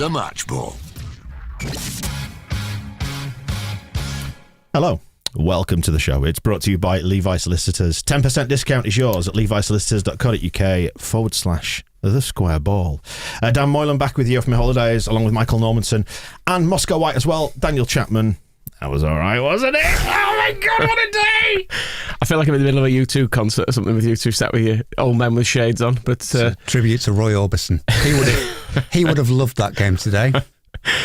The Match Ball. Hello. Welcome to the show. It's brought to you by Levi Solicitors. 10% discount is yours at levisolicitors.co.uk/the square ball. Dan Moylan back with you from my holidays, along with Michael Normanson and Moscow White as well. Daniel Chapman. That was all right, wasn't it? Oh my God, what a day! I feel like I'm in the middle of a U2 concert or something with you two sat with your old men with shades on. But tribute to Roy Orbison. He would have loved that game today.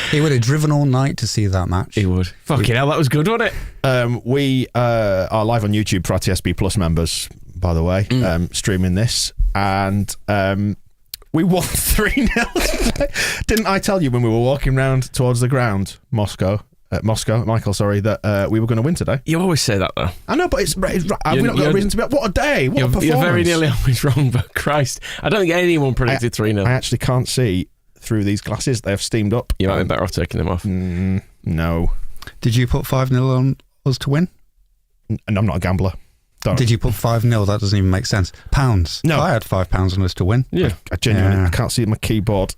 He would have driven all night to see that match. He would. Fucking hell, that was good, wasn't it? We are live on YouTube for our TSB Plus members, by the way, streaming this. And we won 3-0. Didn't I tell you when we were walking round towards the ground, Michael, sorry, that we were going to win today? You always say that, though. I know, but we've not got a reason to be... What a day, what a performance. You're very nearly always wrong, but Christ. I don't think anyone predicted 3-0. I actually can't see through these glasses. They have steamed up. You might be better off taking them off. No. Did you put 5-0 on us to win? And I'm not a gambler. Did you put 5-0? That doesn't even make sense. Pounds. No. I had £5 on us to win. Yeah. I genuinely I can't see my keyboard.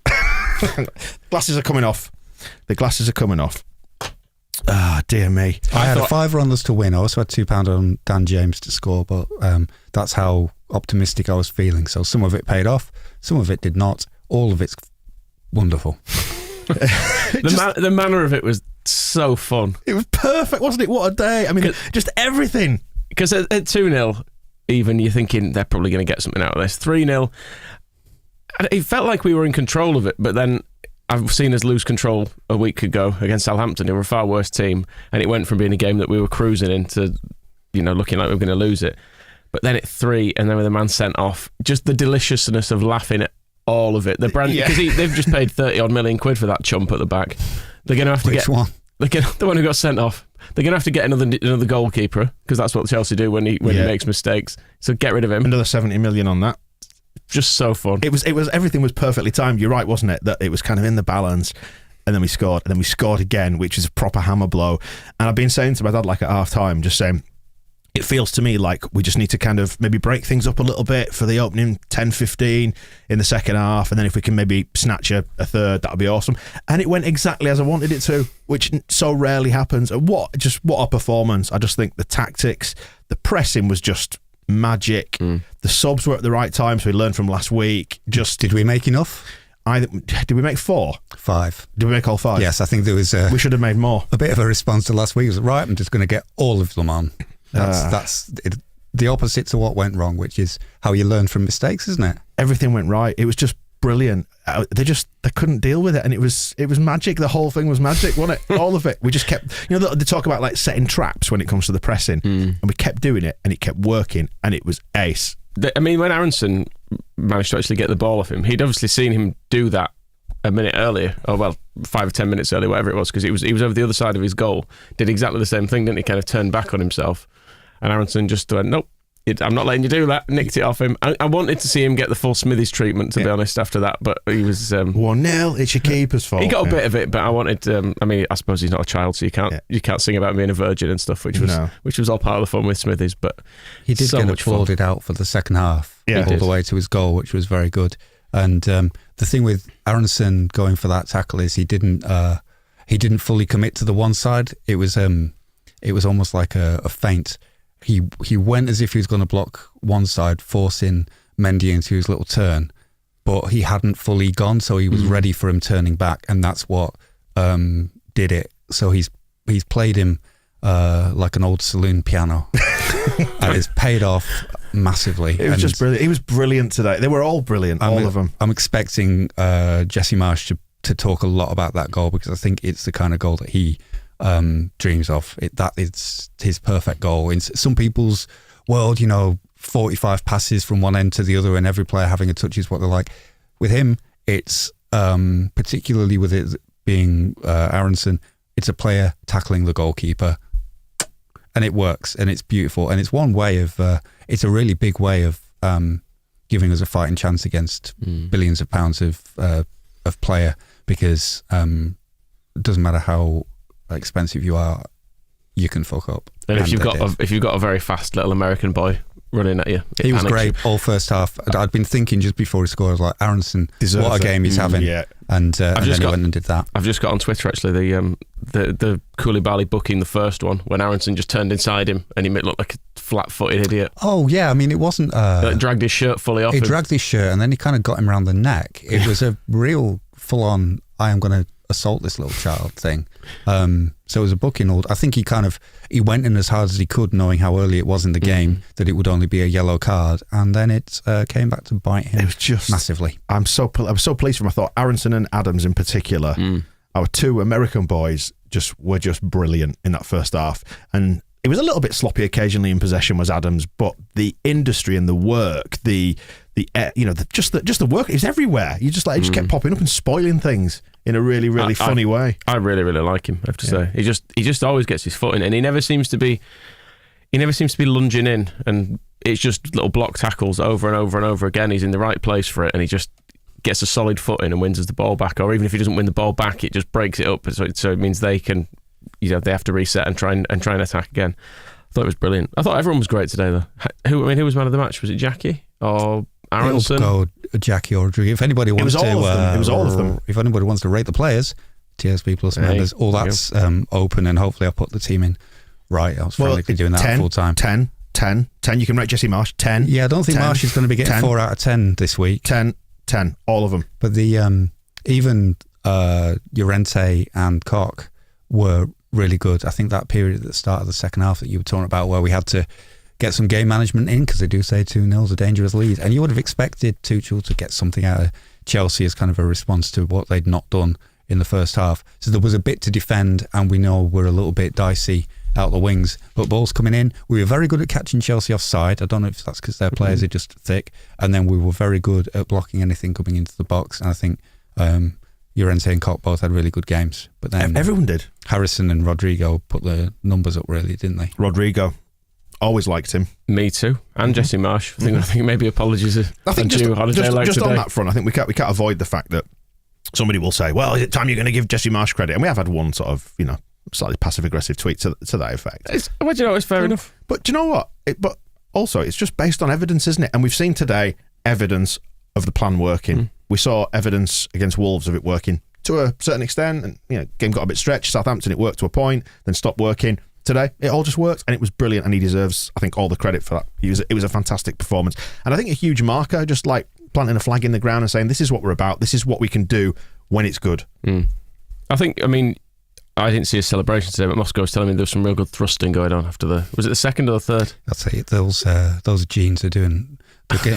Glasses are coming off. The glasses are coming off. Ah, dear me. I had a £5 on us to win. I also had £2 on Dan James to score, but that's how optimistic I was feeling. So some of it paid off, some of it did not. All of it's wonderful. The manner of it was so fun. It was perfect, wasn't it? What a day. I mean, just everything. Because at 2-0, even, you're thinking they're probably going to get something out of this. 3-0, it felt like we were in control of it, but then I've seen us lose control a week ago against Southampton, who were a far worse team, and it went from being a game that we were cruising into, looking like we were going to lose it. But then at 3, and then with the man sent off, just the deliciousness of laughing at all of it. The brand, because they've just paid 30-odd million quid for that chump at the back. They're going to have to Which one? The one who got sent off. They're going to have to get another goalkeeper, because that's what Chelsea do when he makes mistakes. So get rid of him. Another 70 million on that. Just so fun. It was everything was perfectly timed. You're right, wasn't it? That it was kind of in the balance, and then we scored, and then we scored again, which is a proper hammer blow. And I've been saying to my dad, like, at half time, just saying, it feels to me like we just need to kind of maybe break things up a little bit for the opening 10-15 in the second half, and then if we can maybe snatch a third, that would be awesome. And it went exactly as I wanted it to, which so rarely happens. And what a performance. I just think the tactics, the pressing was just magic. The subs were at the right time, so we learned from last week. Just Did we make enough? Did we make 4? 5. Did we make all 5? Yes, I think there was we should have made more. A bit of a response to last week. It was right, I'm just going to get all of them on. That's the opposite to what went wrong, which is how you learn from mistakes, isn't it? Everything went right. It was just brilliant. They couldn't deal with it, and it was magic. The whole thing was magic, wasn't it? All of it. We just kept, they talk about like setting traps when it comes to the pressing, and we kept doing it, and it kept working, and it was ace. I mean, when Aronson managed to actually get the ball off him, he'd obviously seen him do that a minute earlier, 5 or 10 minutes earlier, whatever it was, because he was over the other side of his goal, did exactly the same thing, didn't he? Kind of turned back on himself, and Aronson just went, nope, I'm not letting you do that, nicked it off him. I wanted to see him get the full Smithies treatment, to be honest, after that, but he was 1-0, it's your keeper's fault. He got a bit of it, but I wanted I suppose he's not a child, so you can't sing about being a virgin and stuff, which was all part of the fun with Smithies. But he did so get much applauded out for the second half, all the way to his goal, which was very good. And the thing with Aronson going for that tackle is he didn't fully commit to the one side. It was almost like a feint. He went as if he was going to block one side, forcing Mendy into his little turn, but he hadn't fully gone, so he was ready for him turning back, and that's what did it. So he's played him like an old saloon piano, and it's paid off massively. It was just brilliant. He was brilliant today. They were all brilliant, all of them. I'm expecting Jesse Marsch to talk a lot about that goal, because I think it's the kind of goal that he dreams of. That is his perfect goal. In some people's world, 45 passes from one end to the other and every player having a touch is what they're like. With him, it's particularly with it being Aronson, it's a player tackling the goalkeeper, and it works, and it's beautiful, and it's one way of it's a really big way of giving us a fighting chance against billions of pounds of player, because it doesn't matter how expensive you are, you can fuck up. And if you've got a very fast little American boy running at you. He was great all first half. I'd been thinking just before he scored, I was like, Aronson, what a game he's having. Yeah. And then he went and did that. I've just got on Twitter actually the Koulibaly booking the first one when Aronson just turned inside him and he looked like a flat-footed idiot. Oh yeah, I mean it wasn't. Dragged his shirt fully off. He dragged his shirt and then he kind of got him around the neck. It was a real full-on. I am going to assault this little child thing. So it was a booking. I think he went in as hard as he could, knowing how early it was in the game that it would only be a yellow card, and then it came back to bite him. It was just massively. I was so pleased with him. I thought Aronson and Adams in particular, our two American boys, were just brilliant in that first half. And it was a little bit sloppy occasionally in possession was Adams, but the industry and the work, just the work is everywhere. You just it just kept popping up and spoiling things in a really, really funny way. I really, really like him, I have to say. He just always gets his foot in, and he never seems to be lunging in, and it's just little block tackles over and over and over again. He's in the right place for it, and he just gets a solid foot in and wins us the ball back. Or even if he doesn't win the ball back, it just breaks it up. So it means they can, they have to reset and try and attack again. I thought it was brilliant. I thought everyone was great today, though. Who was man of the match? Was it Jackie or Aronson? It'll go Jackie or Rodrigo. If anybody wants it was all of them. If anybody wants to rate the players, TSB Plus members, all that's open, and hopefully I'll put the team in right. I was frantically doing that full time. 10. You can rate Jesse Marsch 10. Yeah, I don't think 10, Marsch is going to be getting 4 out of 10 this week. 10, all of them. But the even Llorente and Koch were really good. I think that period at the start of the second half that you were talking about, where we had to get some game management in, because they do say 2-0 is a dangerous lead, and you would have expected Tuchel to get something out of Chelsea as kind of a response to what they'd not done in the first half. So there was a bit to defend, and we know we're a little bit dicey out the wings, but balls coming in. We were very good at catching Chelsea offside. I don't know if that's because their players are just thick, and then we were very good at blocking anything coming into the box, and I think Llorente and Koch both had really good games. But then everyone did. Harrison and Rodrigo put the numbers up really, didn't they? Rodrigo, always liked him. Me too, and Jesse Marsch. I think maybe apologies are due on a day like just today. On that front, I think we can't avoid the fact that somebody will say, "Well, is it time you're going to give Jesse Marsch credit?" And we have had one sort of, slightly passive-aggressive tweet to that effect. It's fair enough. But do you know what? But also, it's just based on evidence, isn't it? And we've seen today evidence of the plan working. We saw evidence against Wolves of it working to a certain extent, and game got a bit stretched. Southampton, it worked to a point, then stopped working. Today, it all just worked, and it was brilliant, and he deserves, I think, all the credit for that. It was a fantastic performance, and I think a huge marker, just like planting a flag in the ground and saying, this is what we're about, this is what we can do when it's good. I didn't see a celebration today, but Moscow was telling me there was some real good thrusting going on after was it the second or the third? I'd say those genes are getting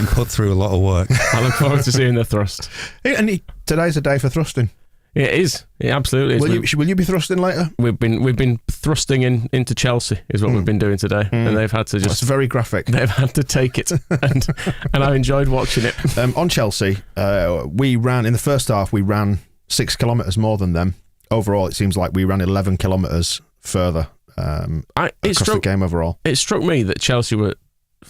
put through a lot of work. I look forward to seeing the thrust. And today's a day for thrusting. It is. It absolutely is. Will you be thrusting later? We've been thrusting into Chelsea is what we've been doing today, and they've had to just. That's very graphic. They've had to take it, and I enjoyed watching it. On Chelsea, we ran in the first half. We ran 6 kilometres more than them. Overall, it seems like we ran 11 kilometres further across the game overall. It struck me that Chelsea were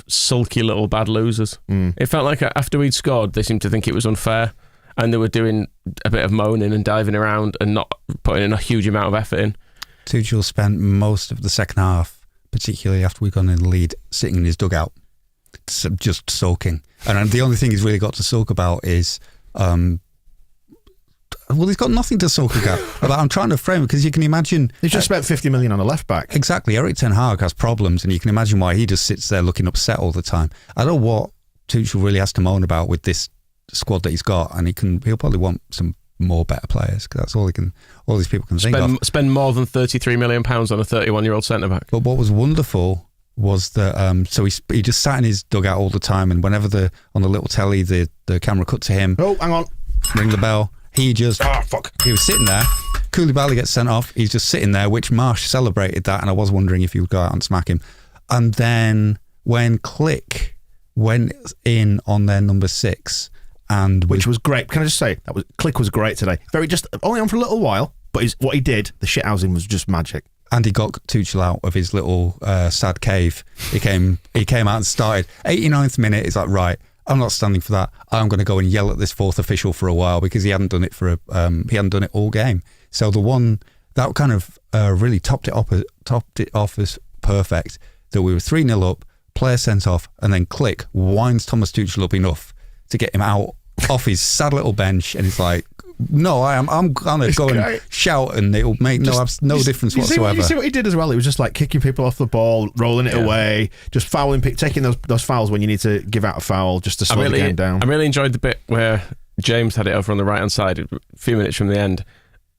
sulky little bad losers. It felt like after we'd scored, they seemed to think it was unfair, and they were doing a bit of moaning and diving around and not putting in a huge amount of effort in. Tuchel spent most of the second half, particularly after we'd gone in the lead, sitting in his dugout, just sulking. And the only thing he's really got to sulk about is... he's got nothing to sulk about. I'm trying to frame it, because you can imagine... He's just spent 50 million on a left-back. Exactly. Eric Ten Hag has problems, and you can imagine why he just sits there looking upset all the time. I don't know what Tuchel really has to moan about with this squad that he's got, and he'll probably want some more better players, because that's all these people can think of. Spend more than £33 million on a 31-year-old centre-back. But what was wonderful was that so he just sat in his dugout all the time, and whenever on the little telly the camera cut to him... Oh, hang on. Ring the bell. He was sitting there. Koulibaly gets sent off. He's just sitting there, which Marsch celebrated that, and I was wondering if he would go out and smack him. And then when Click went in on their number 6, which was great. Can I just say Click was great today? Just only on for a little while, but what he did, the shithousing was just magic. And he got Tuchel out of his little sad cave. He came out and started 89th minute. It's like, right, I'm not standing for that. I'm going to go and yell at this fourth official for a while, because he hadn't done it all game. So the one that kind of really topped it off as perfect, that we were 3-0 up, player sent off, and then click, winds Thomas Tuchel up enough to get him out off his sad little bench, and he's like, no, I'm gonna go and shout, and it'll make no difference whatsoever. You see what he did as well? He was just like kicking people off the ball, rolling it away, just fouling, taking those fouls when you need to give out a foul just to slow the game down. I really enjoyed the bit where James had it over on the right hand side a few minutes from the end,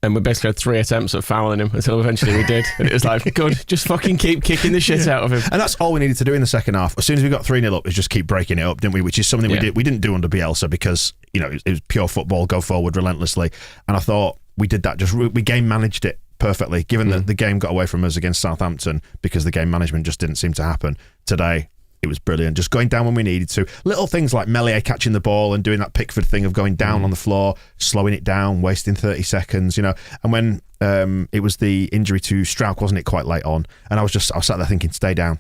and we basically had 3 attempts at fouling him until eventually we did, and it was like, good, just fucking keep kicking the shit out of him. And that's all we needed to do in the second half. As soon as we got 3-0 up, is just keep breaking it up, didn't we? Which is something we didn't do under Bielsa, because it was pure football, go forward relentlessly. And I thought we did that. We game managed it perfectly, given that the game got away from us against Southampton because the game management just didn't seem to happen. Today, it was brilliant. Just going down when we needed to. Little things like Meslier catching the ball and doing that Pickford thing of going down on the floor, slowing it down, wasting 30 seconds, And when it was the injury to Strauch, wasn't it, quite late on? And I was sat there thinking, stay down.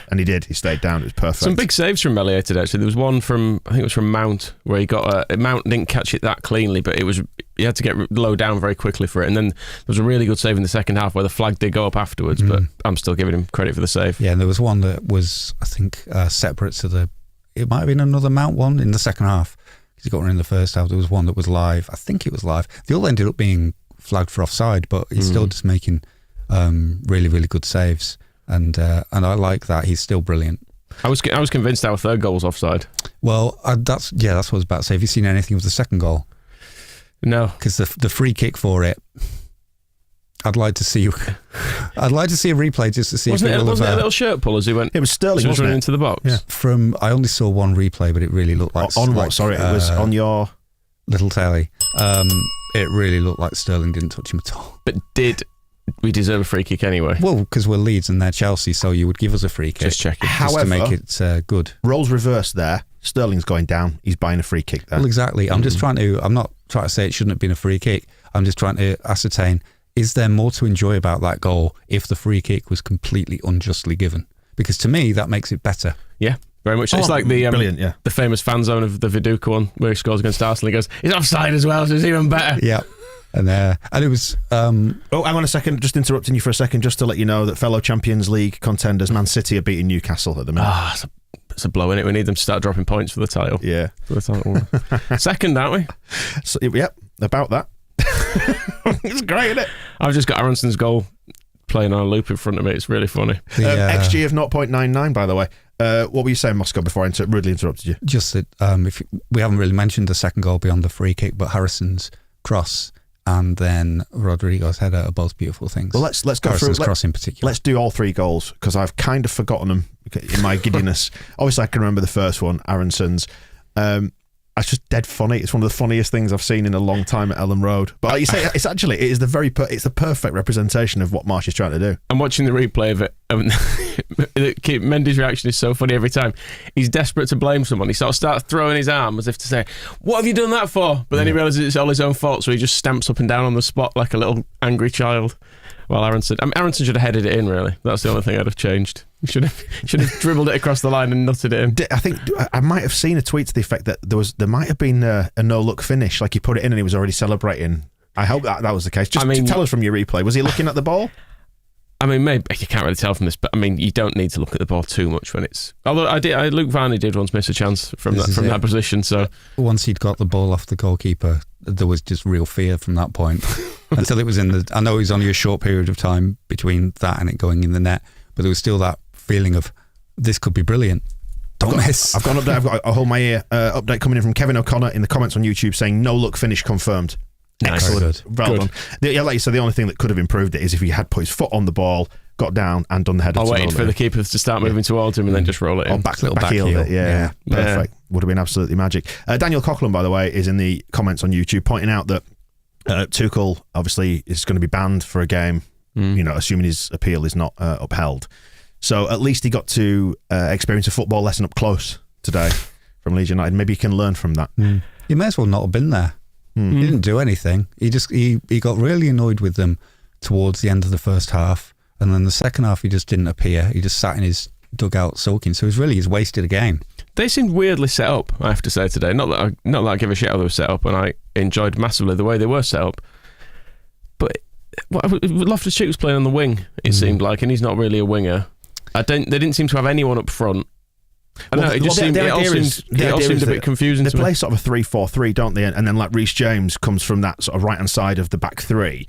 And he did. He stayed down. It was perfect. Some big saves from Meslier today, actually. There was one I think it was from Mount, where he got Mount didn't catch it that cleanly, but he had to get low down very quickly for it. And then there was a really good save in the second half where the flag did go up afterwards, but I'm still giving him credit for the save. Yeah, and there was one that was, I think, separate to it might have been another Mount one in the second half, because he got one in the first half. There was one that was live. I think it was live. They all ended up being flagged for offside, but he's still just making really, really good saves, and I like that. He's still brilliant. I was convinced our third goal was offside. Well, that's what I was about to say. Have you seen anything of the second goal? No, because the free kick for it, I'd like to see a replay just to see. Wasn't it a little shirt pull as he went? It was Sterling, was running into the box. Yeah. I only saw one replay, but it really looked like on what? Sorry, it was on your little telly. It really looked like Sterling didn't touch him at all. But did we deserve a free kick anyway? Well, because we're Leeds and they're Chelsea, so you would give us a free kick. Just checking. Just to make it good. Roles reversed there. Sterling's going down. He's buying a free kick there. Well, exactly. I'm not trying to say it shouldn't have been a free kick. I'm just trying to ascertain, is there more to enjoy about that goal if the free kick was completely unjustly given? Because to me, that makes it better. Yeah. Very much. It's like the the famous fan zone of the Viduka one where he scores against Arsenal. He goes, he's offside as well, so it's even better. Yeah. And it was... hang on a second, just interrupting you for a second, just to let you know that fellow Champions League contenders Man City are beating Newcastle at the minute. It's a blow, innit? We need them to start dropping points for the title. Yeah. For the title. Second, aren't we? So, yep, about that. It's great, isn't it? I've just got Aronson's goal playing on a loop in front of me. It's really funny. XG of 0.99, by the way. What were you saying, Moscow, before I rudely interrupted you? Just that we haven't really mentioned the second goal beyond the free kick, but Harrison's cross and then Rodrigo's header are both beautiful things. Well, let's go Harrison's through cross in particular. Let's do all 3 goals, because I've kind of forgotten them in my giddiness. Obviously, I can remember the first one, Aronson's. It's just dead funny. It's one of the funniest things I've seen in a long time at Ellen Road. But like you say, it's the perfect representation of what Marsh is trying to do. I'm watching the replay of it. Mendy's reaction is so funny every time. He's desperate to blame someone. He sort of starts throwing his arm as if to say, "What have you done that for?" But then he realises it's all his own fault, so he just stamps up and down on the spot like a little angry child. Well, Aronson should have headed it in, really. That's the only thing I'd have changed. Should have dribbled it across the line and nutted it in. I think I might have seen a tweet to the effect that there might have been a no-look finish, like he put it in and he was already celebrating. I hope that was the case. Just tell us from your replay. Was he looking at the ball? I mean, maybe you can't really tell from this, but I mean, you don't need to look at the ball too much when it's. Although Luke Varney did once miss a chance from that position. So once he'd got the ball off the goalkeeper, there was just real fear from that point until it was in the. I know it was only a short period of time between that and it going in the net, but there was still that feeling of this could be brilliant. Don't miss. I've got an update. I've got a hold my ear update coming in from Kevin O'Connor in the comments on YouTube saying no look finish confirmed. Nice. Excellent. Well done. Like you said, the only thing that could have improved it is if he had put his foot on the ball, got down and done the header. I waited for the keeper to start moving towards him and then just roll it in. Or back heel it. Yeah. Perfect. Would have been absolutely magic. Daniel Coughlin, by the way, is in the comments on YouTube pointing out that Tuchel obviously is going to be banned for a game, assuming his appeal is not upheld. So at least he got to experience a football lesson up close today from Leeds United. Maybe he can learn from that. He may as well not have been there. He didn't do anything. He got really annoyed with them towards the end of the first half, and then the second half he just didn't appear. He just sat in his dugout sulking. So he's wasted a game. They seemed weirdly set up, I have to say today. Not that I give a shit how they were set up, and I enjoyed massively the way they were set up. But Loftus-Cheek was playing on the wing. It seemed like, and he's not really a winger. They didn't seem to have anyone up front. I don't know, it all seemed a bit confusing. They to play me. sort of a 3-4-3, don't they? And then like Reece James comes from that sort of right hand side of the back three,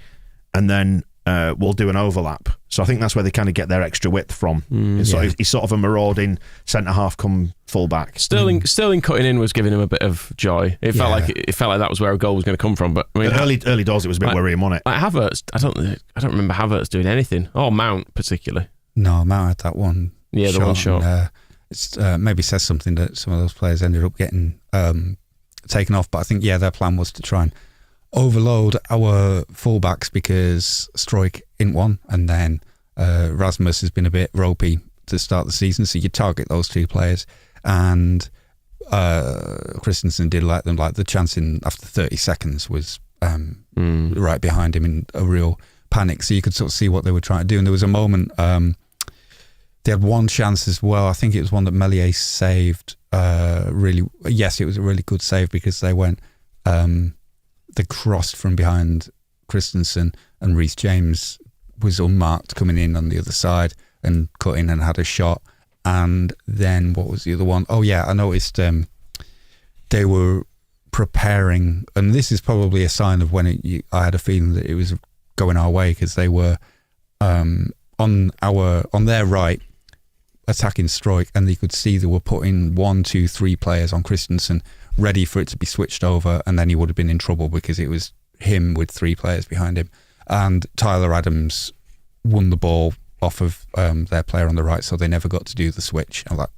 and then we'll do an overlap. So I think that's where they kind of get their extra width from. He's sort of a marauding centre half come full back. Sterling cutting in was giving him a bit of joy. It felt like that was where a goal was going to come from. But I mean, early doors, it was a bit worrying, wasn't it? Like Havertz, I don't remember Havertz doing anything. Or Mount particularly. No, Mount had that one. Yeah, the one shot. And, it's maybe says something that some of those players ended up getting taken off. But I think their plan was to try and overload our fullbacks because Struijk isn't one, and then Rasmus has been a bit ropey to start the season, so you target those two players. And Christensen did let them, like the chance in after 30 seconds was right behind him in a real panic, so you could sort of see what they were trying to do. And there was a moment they had one chance as well. I think it was one that Meslier saved it was a really good save because they went they crossed from behind Christensen, and Reece James was unmarked coming in on the other side and cut in and had a shot. And then what was the other one? Oh yeah, I noticed they were preparing, and this is probably a sign of when I had a feeling that it was going our way, because they were on their right attacking Struijk, and you could see they were putting 1, 2, 3 players on Christensen ready for it to be switched over, and then he would have been in trouble because it was him with 3 players behind him. And Tyler Adams won the ball off of their player on the right, so they never got to do the switch. I'm like,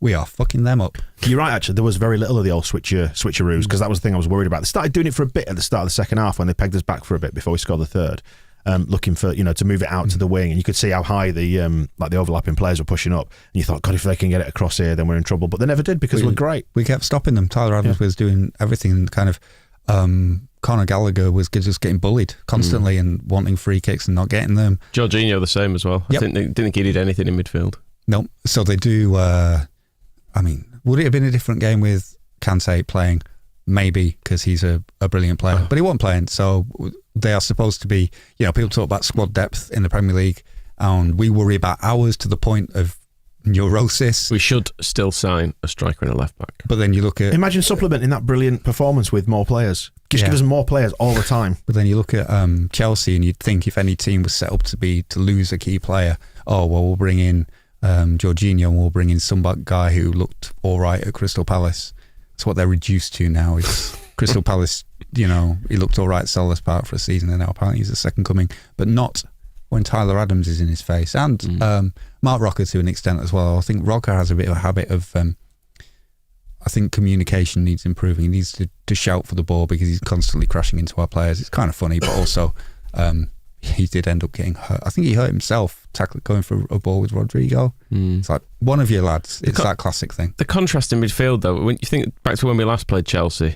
we are fucking them up. You're right, actually. There was very little of the old switcheroos, because that was the thing I was worried about. They started doing it for a bit at the start of the second half when they pegged us back for a bit before we scored the third, looking for to move it out to the wing, and you could see how high the overlapping players were pushing up, and you thought, God, if they can get it across here, then we're in trouble. But they never did, because we're great. We kept stopping them. Tyler Adams was doing everything, kind of. Conor Gallagher was just getting bullied constantly and wanting free kicks and not getting them. Jorginho the same as well. Yep. I didn't think he did anything in midfield. No, so they do. Would it have been a different game with Kante playing? Maybe, because he's a brilliant player, but he wasn't playing. So they are supposed to be. People talk about squad depth in the Premier League, and we worry about ours to the point of neurosis. We should still sign a striker and a left back. But then you look at... Imagine supplementing that brilliant performance with more players. Just give us more players all the time. But then you look at Chelsea, and you'd think if any team was set up to lose a key player, we'll bring in Jorginho, and we'll bring in some guy who looked all right at Crystal Palace. That's what they're reduced to now, is Crystal Palace, he looked all right at Selhurst Park for a season, and now apparently he's the second coming, but not when Tyler Adams is in his face. And Mark Rocker to an extent as well. I think Rocker has a bit of a habit of... I think communication needs improving. He needs to shout for the ball because he's constantly crashing into our players. It's kind of funny, but also he did end up getting hurt. I think he hurt himself going for a ball with Rodrigo. It's like, one of your lads. It's that classic thing. The contrast in midfield, though, when you think back to when we last played Chelsea,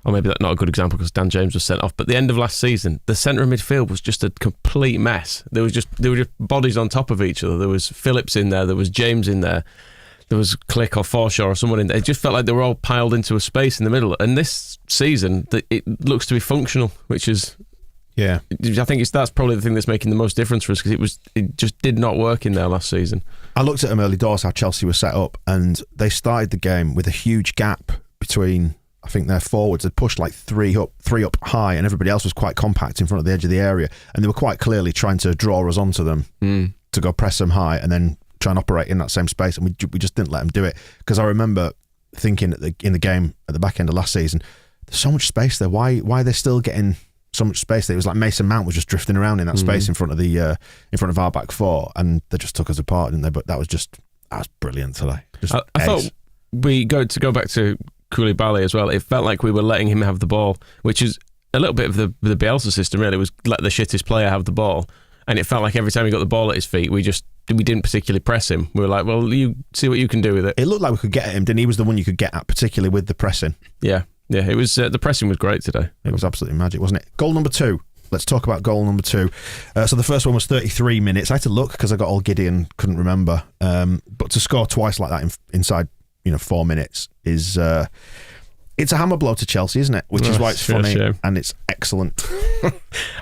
or maybe that's not a good example because Dan James was sent off, but the end of last season, the centre of midfield was just a complete mess. There were just bodies on top of each other. There was Phillips in there, there was James in there, there was Click or Forshaw or someone in there. It just felt like they were all piled into a space in the middle. And this season, it looks to be functional, which is... Yeah. I think that's probably the thing that's making the most difference for us, because it just did not work in there last season. I looked at them early doors, how Chelsea was set up, and they started the game with a huge gap between... I think their forwards had pushed like three up high, and everybody else was quite compact in front of the edge of the area, and they were quite clearly trying to draw us onto them to go press them high and then try and operate in that same space, and we just didn't let them do it. Because I remember thinking in the game at the back end of last season, there's so much space there. Why are they still getting so much space there? It was like Mason Mount was just drifting around in that space in front of our back four, and they just took us apart, didn't they? But that was brilliant today. I thought go back to Koulibaly as well. It felt like we were letting him have the ball, which is a little bit of the Bielsa system, really. It was let the shittest player have the ball, and it felt like every time he got the ball at his feet, we didn't particularly press him. We were like, well, you see what you can do with it. It looked like we could get at him, didn't he? He was the one you could get at, particularly with the pressing. Yeah. It was the pressing was great today. It was absolutely magic, wasn't it? Goal number 2. Let's talk about goal number 2. So the first one was 33 minutes. I had to look because I got all giddy and couldn't remember. But to score twice like that inside 4 minutes is it's a hammer blow to Chelsea, isn't it? Which is why it's funny and it's excellent.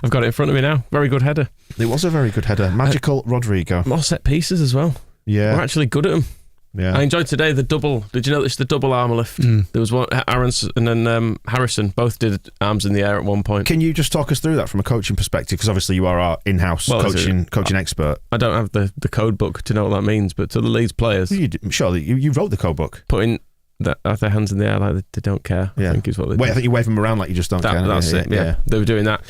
I've got it in front of me now. Very good header. It was a very good header. Magical Rodrigo. More set pieces as well. Yeah. We're actually good at them. Yeah. I enjoyed today the double. Did you notice the double arm lift? There was one, Aarons and then Harrison both did arms in the air at one point. Can you just talk us through that from a coaching perspective? Because obviously you are our in-house coaching expert. I don't have the code book to know what that means, but to the Leeds players, Surely you wrote the code book. Putting their hands in the air like they don't care. Yeah. I think is what they Wait, do. I think you wave them around like you just don't care. That's it. Yeah, they were doing that.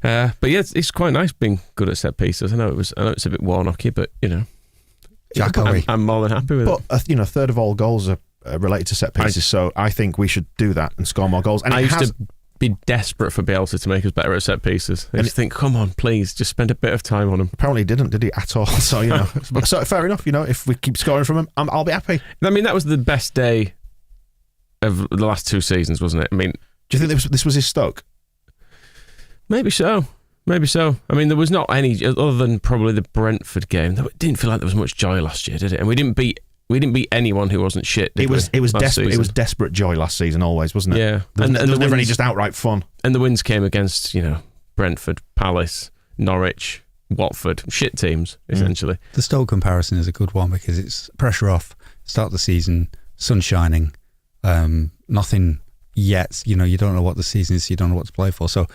But yeah, it's quite nice being good at set pieces. I know it's a bit Warnocky, but I'm more than happy with it. But a third of all goals are related to set pieces, so I think we should do that and score more goals. And I used to be desperate for Bielsa to make us better at set pieces. I just think, come on, please, just spend a bit of time on them. Apparently he didn't, did he, at all? So, so fair enough, if we keep scoring from him, I'll be happy. I mean, that was the best day of the last 2 seasons, wasn't it? I mean... Do you think this was his Stoke? Maybe so. I mean, there was not any, other than probably the Brentford game. It didn't feel like there was much joy last year, did it? And we didn't beat anyone who wasn't shit. It was desperate. It was desperate joy last season, always, wasn't it? Yeah, there was never any just outright fun. And the wins came against Brentford, Palace, Norwich, Watford, shit teams essentially. The Stoke comparison is a good one because it's pressure off, start the season, sun shining, nothing yet. You don't know what the season is, so you don't know what to play for. So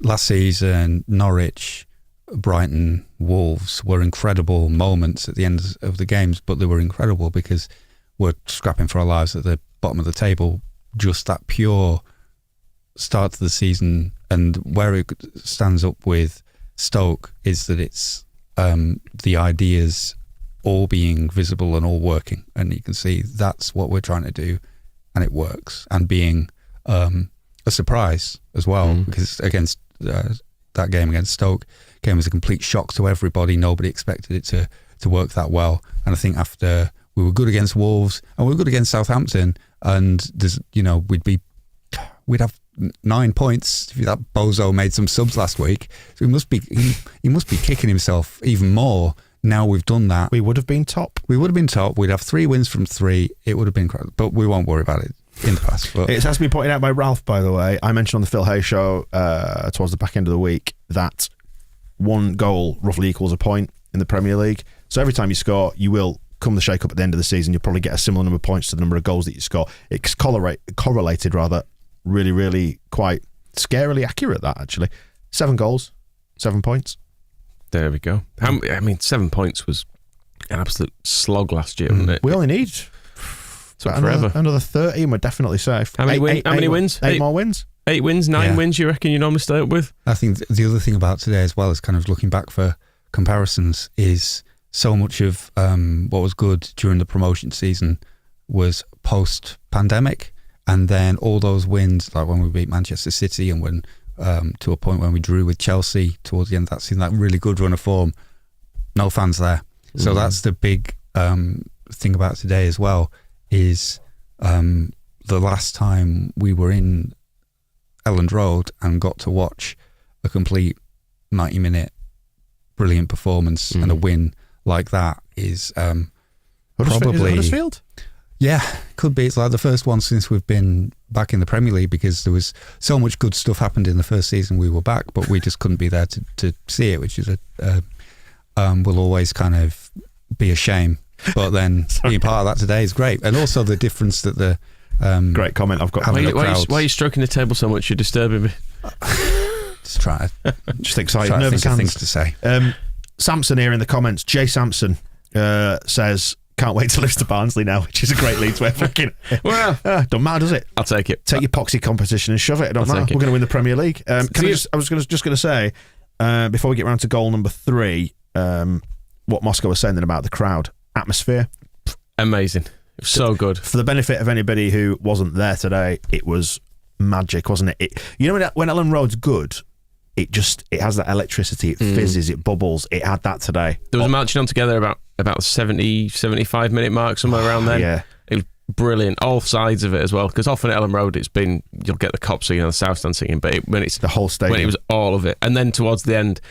last season, Norwich, Brighton, Wolves were incredible moments at the end of the games, but they were incredible because we're scrapping for our lives at the bottom of the table. Just that pure start to the season, and where it stands up with Stoke is that it's the ideas all being visible and all working, and you can see that's what we're trying to do, and it works, and being a surprise as well, because against that game against Stoke came as a complete shock to everybody. Nobody expected it to work that well, and I think after we were good against Wolves and we were good against Southampton, and there's we'd have 9 points if that bozo made some subs last week, so he must be kicking himself even more now we've done that. We would have been top. We'd have 3 wins from 3. It would have been incredible, but we won't worry about it in the past. But it has been pointed out by Ralph, by the way. I mentioned on the Phil Hay show towards the back end of the week that 1 goal roughly equals a point in the Premier League. So every time you score, you will, come the shake up at the end of the season, you'll probably get a similar number of points to the number of goals that you score. It's correlated rather, really, really quite scarily accurate, that actually. 7 goals, 7 points. There we go. 7 points was an absolute slog last year, wasn't it? We only need forever. Another 30 and we're definitely safe. How many wins? 8 more wins? 8 wins, 9 wins, you reckon you normally stay up with? I think the other thing about today as well is kind of looking back for comparisons is so much of what was good during the promotion season was post-pandemic, and then all those wins, like when we beat Manchester City and when to a point when we drew with Chelsea towards the end of that season, that really good run of form, no fans there. So that's the big thing about today as well, is the last time we were in Elland Road and got to watch a complete 90-minute brilliant performance and a win like that is probably Huddersfield? Yeah, could be. It's like the first one since we've been back in the Premier League, because there was so much good stuff happened in the first season we were back, but we just couldn't be there to see it, which is will always kind of be a shame. But then being part of that today is great, and also the difference that the great comment I've got. Why are you stroking the table so much? You're disturbing me. Just try it. Just excited. Try to Nervous think of hands. things to say. Samson here in the comments. Jay Sampson says, can't wait to lose to Barnsley now, which is a great Leeds way of looking. Well, don't matter, does it? I'll take it. Take your poxy competition and shove it. It don't matter. We're going to win the Premier League. I was just going to say, before we get round to goal number 3, what Moscow was saying then about the crowd. Atmosphere. Amazing. So good. For the benefit of anybody who wasn't there today, it was magic, wasn't it? When Elland Road's good, it has that electricity, it fizzes, it bubbles. It had that today. There was a marching on together about 70, 75 minute mark, somewhere around then. Yeah. It was brilliant. All sides of it as well, because often at Elland Road you'll get the cops singing and the South Stand singing, but when it's the whole stadium, when it was all of it. And then towards the end,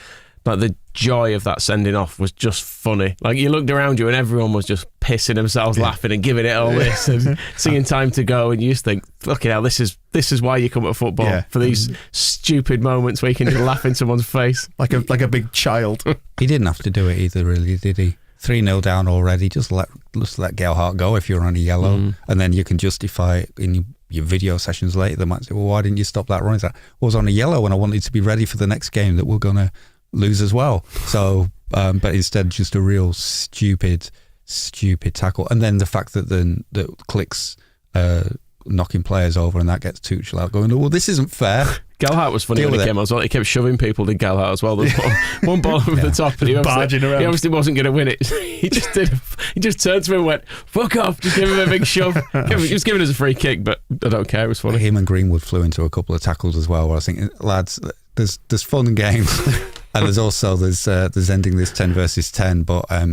like the joy of that sending off was just funny. Like you looked around you and everyone was just pissing themselves, laughing and giving it all this and singing Time to Go, and you just think, fucking hell, this is why you come to football, for these stupid moments where you can just laugh in someone's face like a big child. He didn't have to do it either, really, did he? 3-0 down already. Just let Gelhardt go if you're on a yellow, and then you can justify it in your video sessions later. They might say, well, why didn't you stop that run? It's like, I was on a yellow and I wanted to be ready for the next game that we're going to lose as well. So, but instead just a real stupid tackle. And then the fact that that Clicks knocking players over and that gets Tuchel out going, well, this isn't fair. Gelhardt was funny when he came on as well. He kept shoving people to Gelhardt as well. There's one ball over the top, and he obviously wasn't going to win it. He just turned to him and went, "Fuck off!" Just give him a big shove. He was giving us a free kick, but I don't care. It was funny. Him and Greenwood flew into a couple of tackles as well. Where I think, lads, there's fun and games, and there's ending this 10 versus 10. But I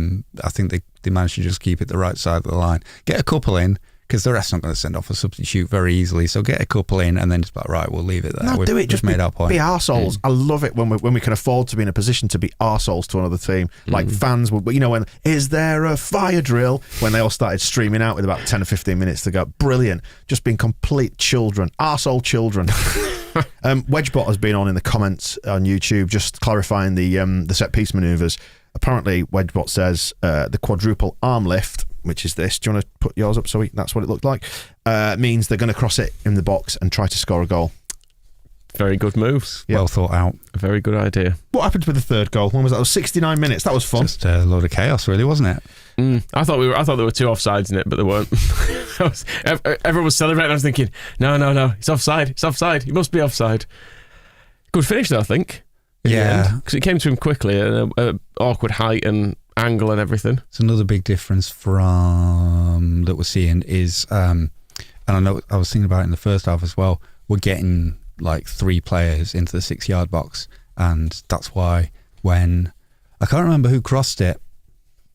think they managed to just keep it the right side of the line, get a couple in. Because the rest aren't going to send off a substitute very easily. So get a couple in and then just like, right, we'll leave it there. No, do it. Just made our point. Be arseholes. I love it when we can afford to be in a position to be arseholes to another team. Like fans would, when, is there a fire drill? When they all started streaming out with about 10 or 15 minutes to go. Brilliant. Just being complete children. Arsehole children. Wedgebot has been on in the comments on YouTube just clarifying the set piece manoeuvres. Apparently, Wedgebot says the quadruple arm lift, which is this. Do you want to put yours up so that's what it looked like? Means they're going to cross it in the box and try to score a goal. Very good moves. Well thought out. A very good idea. What happened with the third goal? When was that? It was 69 minutes. That was fun. Just a load of chaos, really, wasn't it? I thought there were two offsides in it, but there weren't. Everyone was celebrating. I was thinking, no, it's offside. It's offside. He must be offside. Good finish, though, I think. Yeah, because it came to him quickly at an awkward height and angle and everything. It's another big difference from that we're seeing is, and I know I was thinking about it in the first half as well. We're getting like 3 players into the 6-yard box, and that's why when I can't remember who crossed it,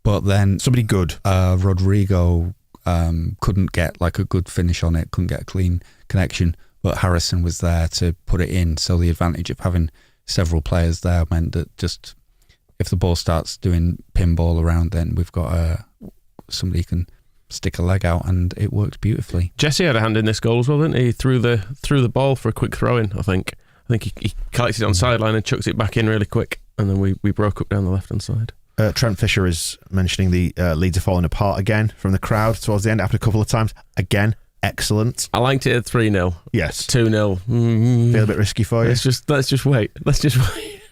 but then somebody good, Rodrigo couldn't get like a good finish on it, couldn't get a clean connection, but Harrison was there to put it in. So the advantage of having several players there meant that just if the ball starts doing pinball around, then we've got somebody can stick a leg out, and it worked beautifully. Jesse had a hand in this goal as well, didn't he? Threw the ball for a quick throw in. I think he collected it on sideline and chucked it back in really quick, and then we broke up down the left hand side. Trent Fisher is mentioning the Leeds are falling apart again from the crowd towards the end after a couple of times. Again, excellent. I liked it at 3-0. Yes. 2-0. Feel a bit risky for you. Let's just wait.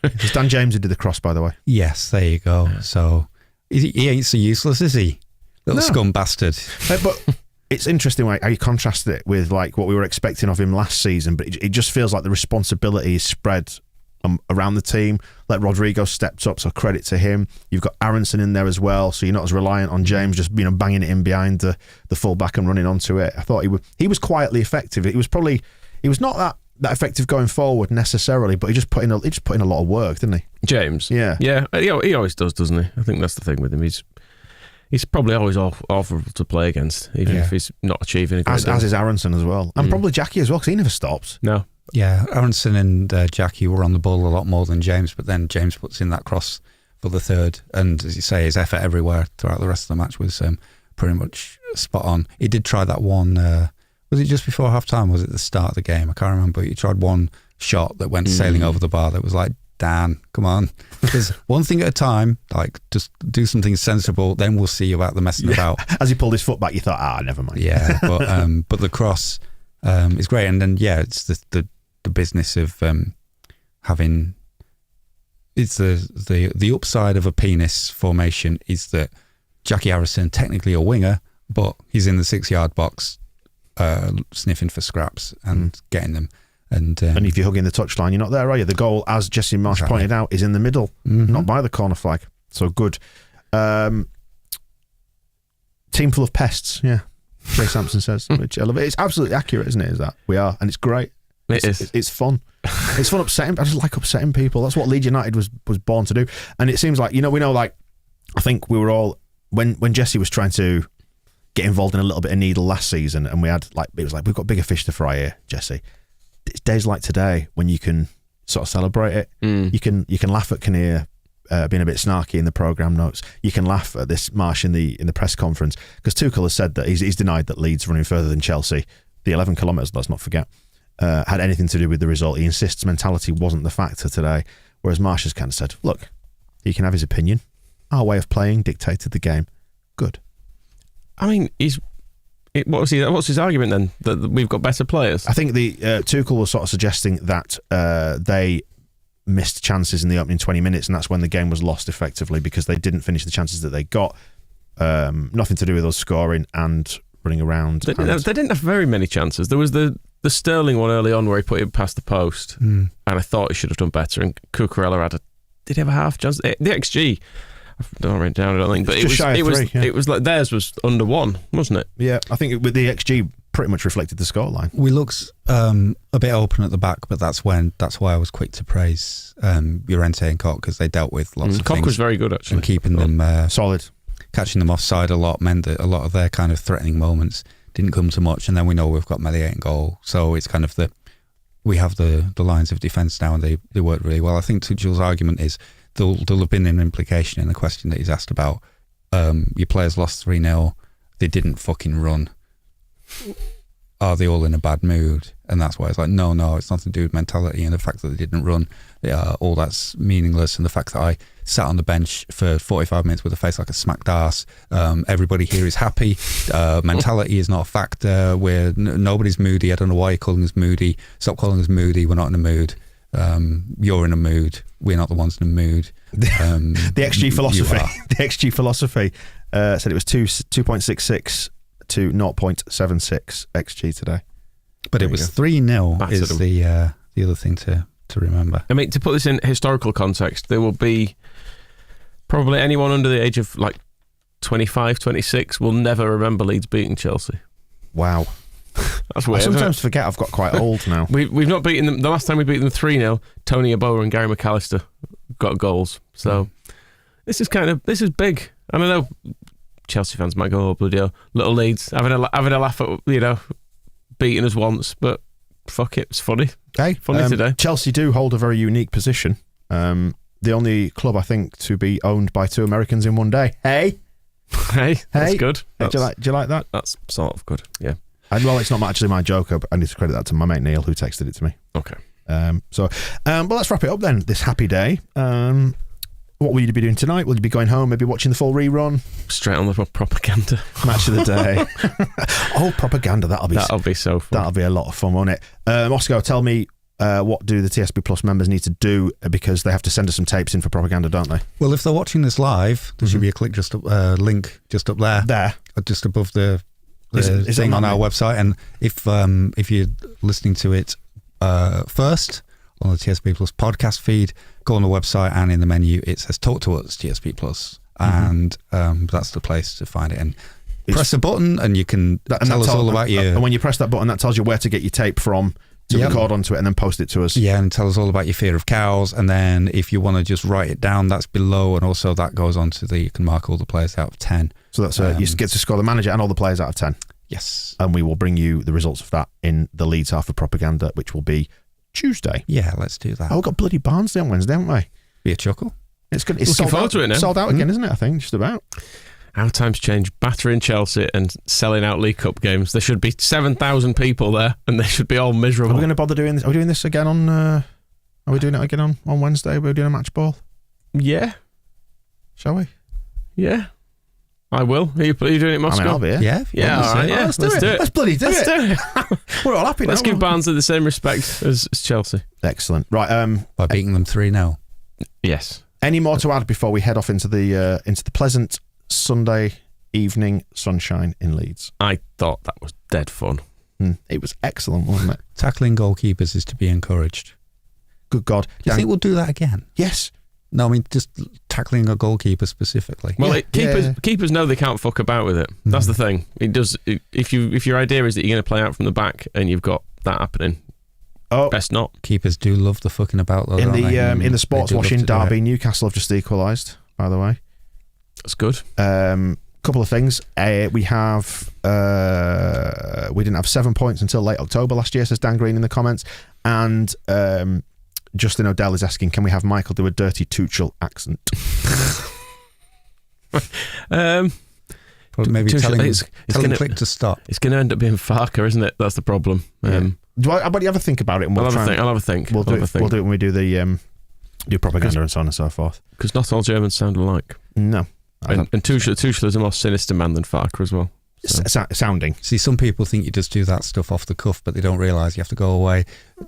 It's Dan James who did the cross, by the way. Yes, there you go. So he ain't so useless, is he? Little scum bastard. But it's interesting how you contrasted it with like what we were expecting of him last season, but it just feels like the responsibility is spread around the team. Like Rodrigo stepped up, so credit to him. You've got Aronson in there as well, so you're not as reliant on James just banging it in behind the full back and running onto it. I thought he was quietly effective. He was not that effective going forward necessarily, but he just put in a lot of work, didn't he? James, yeah. He always does, doesn't he? I think that's the thing with him. He's probably always awful to play against, even if he's not achieving a great deal. As is Aronson as well, and probably Jackie as well, because he never stops. No. Yeah, Aronson and Jackie were on the ball a lot more than James, but then James puts in that cross for the third, and as you say, his effort everywhere throughout the rest of the match was pretty much spot on. He did try that one, was it just before half-time, was it the start of the game? I can't remember. He tried one shot that went sailing over the bar that was like, Dan, come on. There's one thing at a time, like just do something sensible, then we'll see about the messing about. As he pulled his foot back, you thought, never mind. Yeah, but the cross is great. And then, it's the business of having, it's the upside of a penis formation is that Jackie Harrison, technically a winger, but he's in the 6-yard box sniffing for scraps and getting them. And if you're hugging the touchline, you're not there, are you? The goal, as Jesse Marsh pointed out, is in the middle, not by the corner flag. So good. Team full of pests, yeah. Jay Sampson says, which I love it. It's absolutely accurate, isn't it? Is that we are, and it's great. It's fun. It's fun upsetting. I just like upsetting people. That's what Leeds United was born to do. And it seems like we know. Like I think we were all when Jesse was trying to get involved in a little bit of needle last season, and we had it was like we've got bigger fish to fry here, Jesse. It's days like today when you can sort of celebrate it. You can laugh at Kinnear being a bit snarky in the programme notes. You can laugh at this Marsh in the press conference because Tuchel has said that he's denied that Leeds running further than Chelsea, the 11 kilometres, let's not forget, had anything to do with the result. He insists mentality wasn't the factor today, whereas Marsh has kind of said, look, he can have his opinion. our way of playing dictated the game. Good. I mean, what's his argument then? That we've got better players? I think the Tuchel was sort of suggesting that they missed chances in the opening 20 minutes, and that's when the game was lost effectively because they didn't finish the chances that they got. Nothing to do with us scoring and running around. They didn't have very many chances. There was the Sterling one early on where he put it past the post, and I thought he should have done better. And Cucurella did he have a half chance? The XG, I don't write it down, I don't think, but it was like theirs was under 1, wasn't it? Yeah, I think with the XG pretty much reflected the scoreline. We looked a bit open at the back, but that's why I was quick to praise Llorente and Koch because they dealt with lots of Koch things. was very good actually, and keeping them solid. Catching them offside a lot meant that a lot of their kind of threatening moments didn't come to much, and then we know we've got Meslier in goal, so it's kind of we have the lines of defence now, and they work really well. I think Tuchel's argument is there'll have been an implication in the question that he's asked about your players lost 3-0, they didn't fucking run. Are they all in a bad mood? And that's why it's like, no, it's nothing to do with mentality and the fact that they didn't run. All that's meaningless. And the fact that I sat on the bench for 45 minutes with a face like a smacked ass. Everybody here is happy. Mentality is not a factor. Nobody's moody. I don't know why you're calling us moody. Stop calling us moody. We're not in a mood. You're in a mood. We're not the ones in a mood. The XG philosophy. The XG philosophy said it was 2.66 to 0.76 XG today. But it was 3-0 is the other thing to remember. I mean, to put this in historical context, there will be probably anyone under the age of like 25, 26 will never remember Leeds beating Chelsea. Wow. That's weird. I sometimes forget I've got quite old now. We've not beaten them. The last time we beat them 3-0, Tony Yeboah and Gary McAllister got goals. So this is big. I don't know. Chelsea fans might go, oh, bloody hell, little Leeds having a laugh at beating us once, but fuck it, it's funny. Hey, funny today. Chelsea do hold a very unique position. The only club I think to be owned by 2 Americans in one day. Hey, that's good. Do you like that? That's sort of good. Yeah. Well, it's not actually my joke. I need to credit that to my mate Neil who texted it to me. Okay. But let's wrap it up then. This happy day. What will you be doing tonight? Will you be going home, maybe watching the full rerun? Straight on the propaganda. Match of the day. Oh, propaganda. That'll be so fun. That'll be a lot of fun, won't it? Oscar, tell me, what do the TSB Plus members need to do because they have to send us some tapes in for propaganda, don't they? Well, if they're watching this live, there should be a link just up there. Just above the thing on our website. And if you're listening to it first on the TSB Plus podcast feed, go on the website and in the menu it says Talk to Us TSB Plus, and that's the place to find it. And press a button and you can tell us all about you. And when you press that button, that tells you where to get your tape from to record onto it and then post it to us. Yeah, and tell us all about your fear of cows. And then if you want to just write it down, that's below. And also that goes on to you can mark all the players out of 10. So that's you get to score the manager and all the players out of 10. Yes. And we will bring you the results of that in the Leeds half of propaganda, which will be Tuesday. Yeah, let's do that. Oh, we've got bloody Barnsley on Wednesday, haven't we? Be a chuckle. It's good. It's looking forward to it now. Sold out again, isn't it? I think just about. How times change. Battering Chelsea and selling out League Cup games. There should be 7,000 people there, and they should be all miserable. Are we going to bother doing this? Are we doing this again on? Are we doing it again on Wednesday? Are we doing a match ball? Yeah. Shall we? Yeah. I will. Are you doing it, Moscow? I mean, I'll be here. Yeah. All right. Yeah. Let's do it. Let's bloody do it. We're all happy now. Let's give Barnsley the same respect as Chelsea. Excellent. Right. By beating them 3-0. Yes. Any more to add before we head off into the pleasant Sunday evening sunshine in Leeds? I thought that was dead fun. It was excellent, wasn't it? Tackling goalkeepers is to be encouraged. Good God. Do you think we'll do that again? Yes. No, I mean just tackling a goalkeeper specifically. Well, keepers know they can't fuck about with it. That's the thing. It does. If your idea is that you're going to play out from the back and you've got that happening, best not. Keepers do love the fucking about though. In the sports washing derby, Newcastle have just equalised. By the way, that's good. Couple of things. We didn't have 7 points until late October last year, says Dan Green in the comments, and Justin O'Dell is asking, can we have Michael do a dirty Tuchel accent? Maybe telling Click to stop. It's going to end up being Farker, isn't it? That's the problem. How about you have a think about it? And I'll have a think. We'll do it when we do the do propaganda and so on and so forth. Because not all Germans sound alike. No. And Tuchel is a more sinister man than Farke as well. So. Sounding. See, some people think you just do that stuff off the cuff, but they don't realise you have to go away,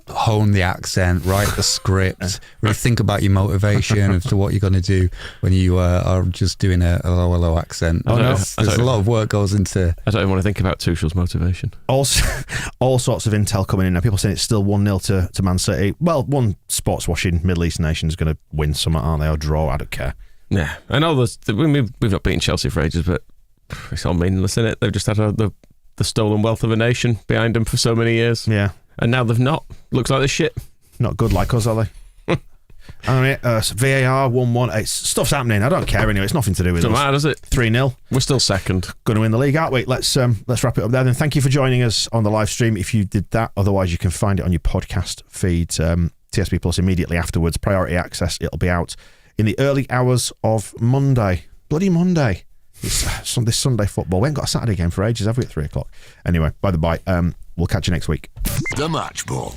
hone the accent, write the script, really think about your motivation as to what you're going to do when you are just doing a low accent. There's a lot of work goes into... I don't even want to think about Tuchel's motivation. Also, all sorts of intel coming in now. People saying it's still 1-0 to Man City. Well, one sports-washing Middle East nation is going to win something, aren't they, or draw? I don't care. Yeah, I know we've not beaten Chelsea for ages, but it's all meaningless, isn't it? They've just had the stolen wealth of a nation behind them for so many years. Yeah. And now they've not. Looks like they're shit. Not good like us, are they? I mean, VAR 1-1. Stuff's happening. I don't care anyway. It's nothing to do with Doesn't us. matter, does it? 3-0. We're still second. Going to win the league, aren't we? Let's wrap it up there then. Thank you for joining us on the live stream if you did that. Otherwise, you can find it on your podcast feed. TSB Plus immediately afterwards. Priority access. It'll be out in the early hours of Monday. Bloody Monday. It's this Sunday football. We haven't got a Saturday game for ages, have we, at 3 o'clock? Anyway, by the by, we'll catch you next week. The Match Ball.